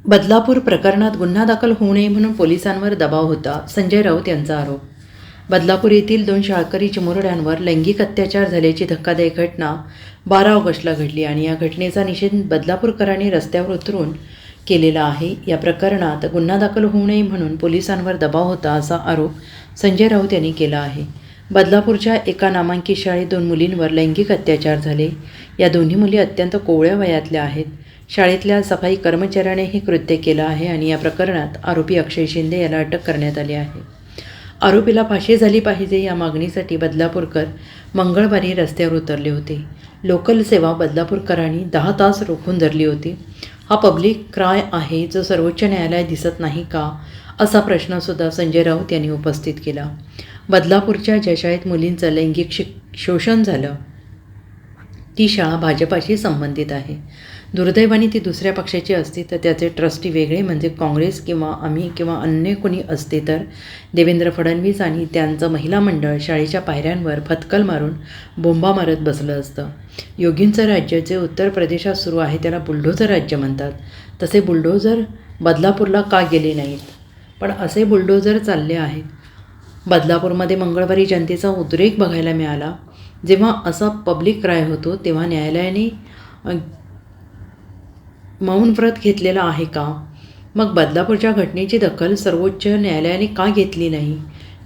बदलापूर प्रकरणात गुन्हा दाखल होऊ नये म्हणून पोलिसांवर दबाव होता, संजय राऊत यांचा आरोप. बदलापूर येथील 2 शाळकरी चिमुरड्यांवर लैंगिक अत्याचार झाल्याची धक्कादायक घटना 12 ऑगस्टला घडली आणि या घटनेचा निषेध बदलापूरकरांनी रस्त्यावर उतरून केलेला आहे. या प्रकरणात गुन्हा दाखल होऊ नये म्हणून पोलिसांवर दबाव होता, असा आरोप संजय राऊत यांनी केला आहे. बदलापूरच्या एका नामांकित शाळेत 2 मुलींवर लैंगिक अत्याचार झाले. या दोन्ही मुली अत्यंत कोवळ्या वयातल्या आहेत. शाळेतल्या सफाई कर्मचाऱ्याने हे कृत्य केलं आहे आणि या प्रकरणात आरोपी अक्षय शिंदे याला अटक करण्यात आली आहे. आरोपीला फाशी झाली पाहिजे या मागणीसाठी बदलापूरकर मंगळवारी रस्त्यावर उतरले होते. लोकल सेवा बदलापूरकरांनी 10 तास रोखून धरली होती. हा पब्लिक क्राय आहे जो सर्वोच्च न्यायालयात दिसत नाही का, असा प्रश्नसुद्धा संजय राऊत यांनी उपस्थित केला. बदलापूरच्या ज्या शाळेत मुलींचं लैंगिक शोषण झालं ती शाळा भाजपाशी संबंधित आहे. दुर्दैवाने ती दुसऱ्या पक्षाची असती तर त्याचे ट्रस्टी वेगळे, म्हणजे काँग्रेस किंवा आम्ही किंवा अन्य कोणी असते तर देवेंद्र फडणवीस आणि त्यांचं महिला मंडळ शाळेच्या पायऱ्यांवर फतकल मारून बोंबा मारत बसलं असतं. योगींचं राज्य जे उत्तर प्रदेशात सुरू आहे त्याला बुलडोझर राज्य म्हणतात. तसे बुलडोझर बदलापूरला का गेले नाहीत? पण असे बुलडोझर चालले आहेत. बदलापूरमध्ये मंगळवारी जनतेचा उद्रेक बघायला मिळाला. जेव्हा असा पब्लिक क्राय होतो तेव्हा न्यायालयाने मौन व्रत घेतलेला आहे का? मग बदलापूरच्या घटनेची दखल सर्वोच्च न्यायालयाने का घेतली नाही?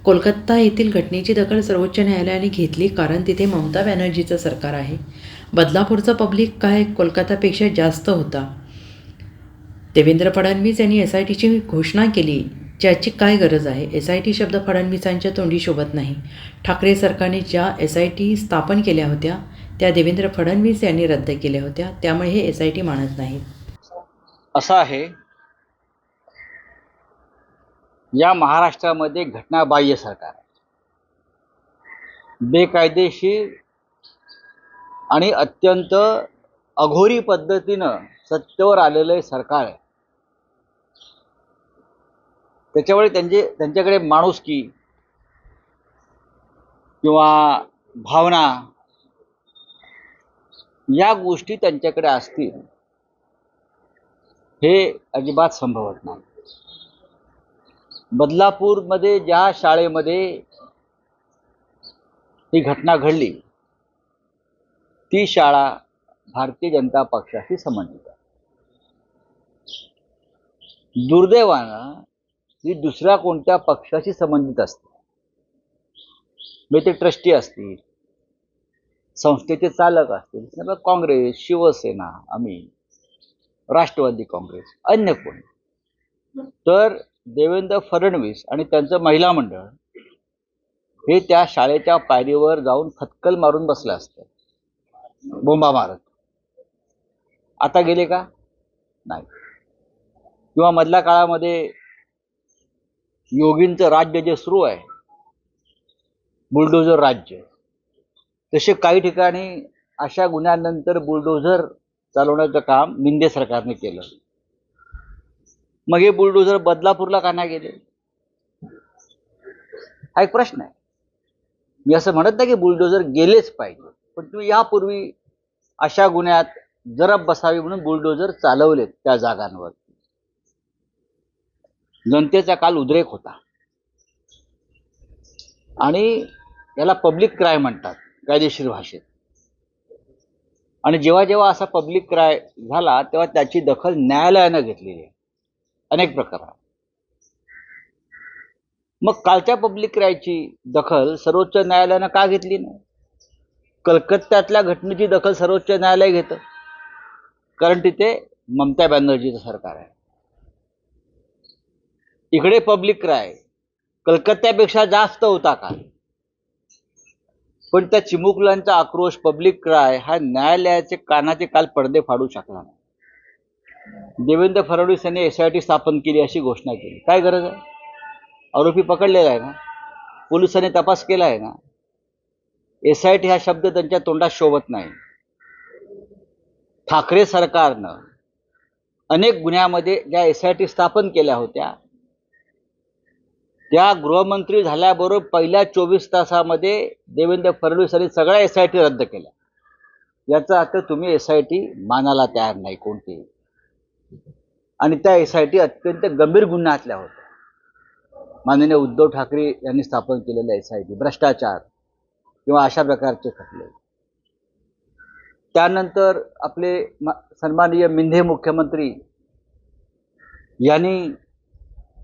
कोलकाता येथील घटनेची दखल सर्वोच्च न्यायालयाने घेतली कारण तिथे ममता बॅनर्जीचं सरकार आहे. बदलापूरचा पब्लिक काय कोलकातापेक्षा जास्त होता. देवेंद्र फडणवीस यांनी SITची घोषणा केली, ज्याची काय गरज आहे? SIT शब्द फडणवीसांच्या तोंडी शोभत नाही. ठाकरे सरकारने ज्या SIT स्थापन केल्या होत्या त्या देवेंद्र फडणवीस यांनी रद्द केल्या होत्या, त्यामुळे हे SIT मानत नाहीत. असं आहे, या महाराष्ट्रामध्ये घटनाबाह्य सरकार आहे. बेकायदेशीर आणि अत्यंत अघोरी पद्धतीनं सत्तेवर आलेलं सरकार आहे. त्याच्यामुळे त्यांच्याकडे माणुसकी किंवा भावना या गोष्टी त्यांच्याकडे असतील हे अजिबात संभवत नाही. बदलापूरमध्ये ज्या शाळेमध्ये ही घटना घडली ती शाळा भारतीय जनता पक्षाशी संबंधित आहे. दुर्दैवानं ही दुसऱ्या कोणत्या पक्षाशी संबंधित असते, म्हणजे ते ट्रस्टी असतील, संस्थेचे चालक असतील, काँग्रेस, शिवसेना, आम्ही, राष्ट्रवादी काँग्रेस, अन्य कोणी, तर देवेंद्र फडणवीस आणि त्यांचं महिला मंडळ हे त्या शाळेच्या पायरीवर जाऊन फतकल मारून बसलं असतं, बोंबा मारत. आता गेले का? नाही. किंवा मधल्या काळामध्ये योगींचं राज्य जे सुरू आहे, बुलडोझर राज्य, तसे काही ठिकाणी अशा गुन्ह्यानंतर बुलडोझर चालवण्याचं काम मिंदे सरकारने केलं. मग हे बुलडोझर बदलापूरला का नाही गेले? हा एक प्रश्न आहे. मी असं म्हणत नाही की बुलडोझर गेलेच पाहिजे, पण तुम्ही यापूर्वी अशा गुन्ह्यात जरब बसावी म्हणून बुलडोझर चालवलेत त्या जागांवर. जनतेचा काल उद्रेक होता आणि याला पब्लिक क्राय म्हणतात कायदेशीर भाषेत. आणि जेव्हा जेव्हा असा पब्लिक क्राय झाला तेव्हा त्याची दखल न्यायालयानं घेतलेली आहे अनेक प्रकारात. मग कालच्या पब्लिक क्रायची दखल सर्वोच्च न्यायालयानं का घेतली नाही? कलकत्त्यातल्या घटनेची दखल सर्वोच्च न्यायालय घेतं कारण तिथे ममता बॅनर्जीचं सरकार आहे. इकडे पब्लिक क्राय कलकत्त्यापेक्षा जास्त होता का? पण त्या चिमुकल्यांचा आक्रोश, पब्लिक क्राय हा न्यायालयाचे कानाचे काल पडदे फाडू शकला नाही. देवेंद्र फडणवीस यांनी SIT स्थापन केली अशी घोषणा केली. काय गरज आहे? आरोपी पकडलेला आहे ना, पोलिसांनी तपास केला आहे ना. SIT हा शब्द त्यांच्या तोंडात शोभत नाही. ठाकरे सरकारनं अनेक गुन्ह्यामध्ये ज्या SIT स्थापन केल्या होत्या त्या गृहमंत्री झाल्याबरोबर पहिल्या 24 तासामध्ये देवेंद्र फडणवीस यांनी सगळ्या SIT रद्द केल्या. याचा अर्थ तुम्ही SIT मानायला तयार नाही कोणते. आणि त्या SIT अत्यंत गंभीर गुन्ह्यातल्या होत्या. माननीय उद्धव ठाकरे यांनी स्थापन केलेल्या SIT भ्रष्टाचार किंवा अशा प्रकारचे खटले. त्यानंतर आपले सन्माननीय मिंधे मुख्यमंत्री यांनी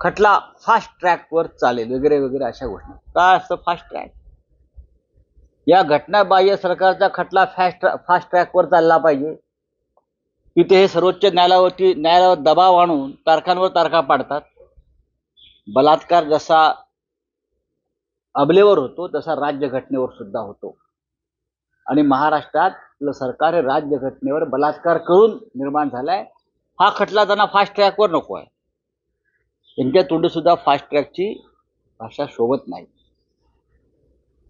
खटला फास्ट ट्रॅकवर चालेल वगैरे वगैरे अशा घोषणा. काय असतं फास्ट ट्रॅक? या घटनाबाह्य सरकारचा खटला फास्ट ट्रॅकवर चालला पाहिजे. तिथे हे सर्वोच्च न्यायालयावर दबाव आणून तारखांवर तारखा पाडतात. बलात्कार जसा अबलेवर होतो तसा राज्यघटनेवर सुद्धा होतो. आणि महाराष्ट्रात सरकार हे राज्यघटनेवर बलात्कार करून निर्माण झालाय. हा खटला त्यांना फास्ट ट्रॅकवर नको आहे. त्यांच्या तोंडी सुद्धा फास्ट ट्रॅकची भाषा शोभत नाही.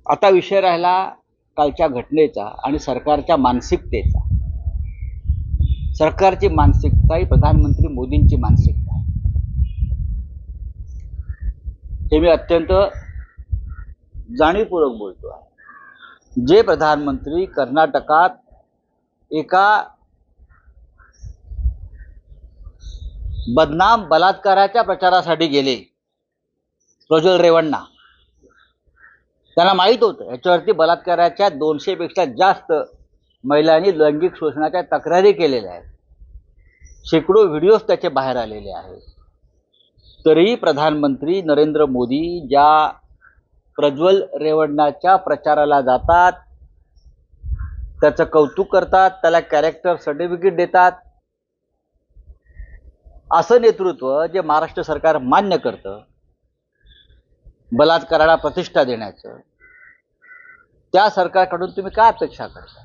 आता विषय राहिला कालच्या घटनेचा आणि सरकारच्या मानसिकतेचा. सरकारची मानसिकता ही प्रधानमंत्री मोदींची मानसिकता आहे. हे मी अत्यंत जाणीवपूर्वक बोलतो आहे. जे प्रधानमंत्री कर्नाटकात एका बदनाम बलात्काराच्या प्रचारासाठी गेले, प्रज्वल रेवण्णा, त्यांना माहीत होतं याच्यावरती बलात्काराच्या 200 पेक्षा जास्त महिलांनी लैंगिक शोषणाच्या तक्रारी केलेल्या आहेत. शेकडो व्हिडिओज त्याचे बाहेर आलेले आहेत. तरीही प्रधानमंत्री नरेंद्र मोदी ज्या प्रज्वल रेवण्णाच्या प्रचाराला जातात, त्याचं कौतुक करतात, त्याला कॅरेक्टर सर्टिफिकेट देतात, असं नेतृत्व जे महाराष्ट्र सरकार मान्य करतं बलात्काराला प्रतिष्ठा देण्याचं, त्या सरकारकडून तुम्ही काय अपेक्षा करता?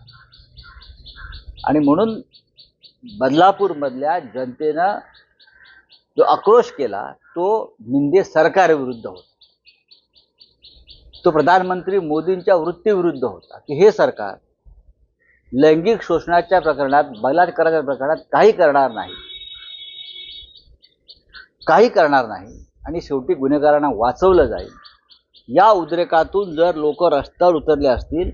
आणि म्हणून बदलापूरमधल्या जनतेनं जो आक्रोश केला तो मिंदे सरकारविरुद्ध होता. तो प्रधानमंत्री मोदींच्या वृत्तीविरुद्ध होता की हे सरकार लैंगिक शोषणाच्या प्रकरणात, बलात्काराच्या प्रकरणात काही करणार नाही आणि शेवटी गुन्हेगारांना वाचवलं जाईल. या उद्रेकातून जर लोक रस्त्यावर उतरले असतील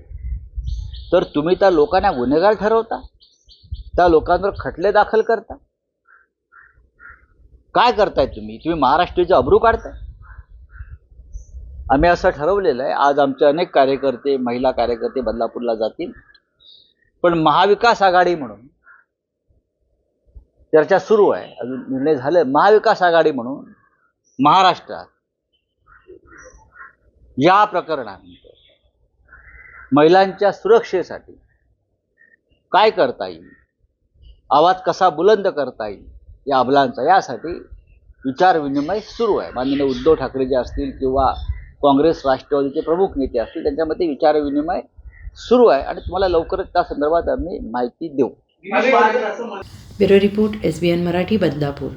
तर तुम्ही त्या लोकांना गुन्हेगार ठरवता, त्या लोकांवर खटले दाखल करता. काय करताय तुम्ही महाराष्ट्राची अब्रू काढताय. आम्ही असं ठरवलेलं आहे, आज आमचे अनेक कार्यकर्ते, महिला कार्यकर्ते बदलापूरला जातील. पण महाविकास आघाडी म्हणून चर्चा सुरू आहे, अजून निर्णय झाले. महाविकास आघाडी म्हणून महाराष्ट्रात या प्रकरणानंतर महिलांच्या सुरक्षेसाठी काय करता येईल, आवाज कसा बुलंद करता येईल या अबलांचा, यासाठी विचारविनिमय सुरू आहे. माननीय उद्धव ठाकरे जे असतील किंवा काँग्रेस राष्ट्रवादीचे प्रमुख नेते असतील त्यांच्यामध्ये विचारविनिमय सुरू आहे आणि तुम्हाला लवकरच त्या संदर्भात आम्ही माहिती देऊ. Bureau report SBN Marathi, Badlapur.